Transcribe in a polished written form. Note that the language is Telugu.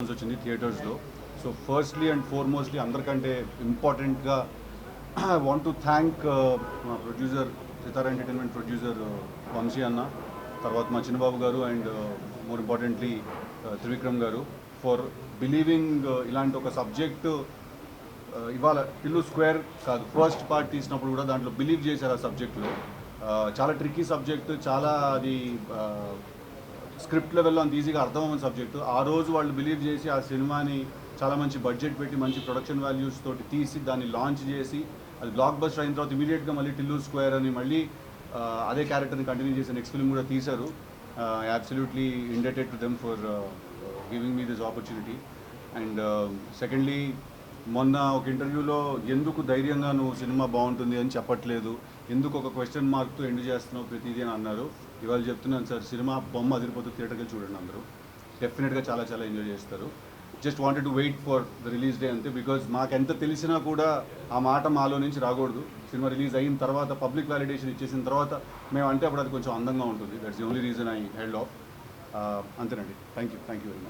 వచ్చింది థియేటర్స్లో. సో ఫస్ట్లీ అండ్ ఫార్మోస్ట్లీ అందరికంటే ఇంపార్టెంట్గా ఐ వాంట్ టు థ్యాంక్ మా ప్రొడ్యూసర్ సితారా ఎంటర్టైన్మెంట్ ప్రొడ్యూసర్ వంశీ అన్న, తర్వాత మా చిన్నబాబు గారు అండ్ మోర్ ఇంపార్టెంట్లీ త్రివిక్రమ్ గారు ఫర్ బిలీవింగ్ ఇలాంటి ఒక సబ్జెక్టు ఇవాళ టిల్లు స్క్వేర్ కాదు ఫస్ట్ పార్ట్ తీసినప్పుడు కూడా దాంట్లో బిలీవ్ చేశారు ఆ సబ్జెక్ట్లో. చాలా ట్రిక్కీ సబ్జెక్టు, చాలా అది స్క్రిప్ట్ లెవెల్లో అంత ఈజీగా అర్థమవుతున్న సబ్జెక్టు. ఆ రోజు వాళ్ళు బిలీవ్ చేసి ఆ సినిమాని చాలా మంచి బడ్జెట్ పెట్టి మంచి ప్రొడక్షన్ వాల్యూస్ తోటి తీసి దాన్ని లాంచ్ చేసి అది బ్లాక్ బస్టర్ అయిన తర్వాత ఇమీడియట్గా మళ్ళీ టిల్లు స్క్వేర్ అని మళ్ళీ అదే క్యారెక్టర్ని కంటిన్యూ చేసి నెక్స్ట్ ఫిల్మ్ కూడా తీశారు. Absolutely indebted to them for giving me this opportunity. And secondly, మొన్న ఒక ఇంటర్వ్యూలో ఎందుకు ధైర్యంగా నువ్వు సినిమా బాగుంటుంది అని చెప్పట్లేదు, ఎందుకు ఒక క్వశ్చన్ మార్క్తో ఎండ్ చేస్తున్నావు ప్రతిదీ అని అన్నారు. ఇవాళ చెప్తున్నాను సార్, సినిమా బొమ్మ అదిరిపోతుంది, థియేటర్కి చూడండి అందరూ, డెఫినెట్గా చాలా చాలా ఎంజాయ్ చేస్తారు. Just wanted to wait for the release day అంతే. బికాజ్ మాకెంత తెలిసినా కూడా ఆ మాట మాలో నుంచి రాకూడదు. సినిమా రిలీజ్ అయిన తర్వాత పబ్లిక్ వ్యాలిడేషన్ ఇచ్చేసిన తర్వాత మేము అంటే అప్పుడు అది కొంచెం అందంగా ఉంటుంది. That's the only reason I held off. అంతేనండి. Thank you very much.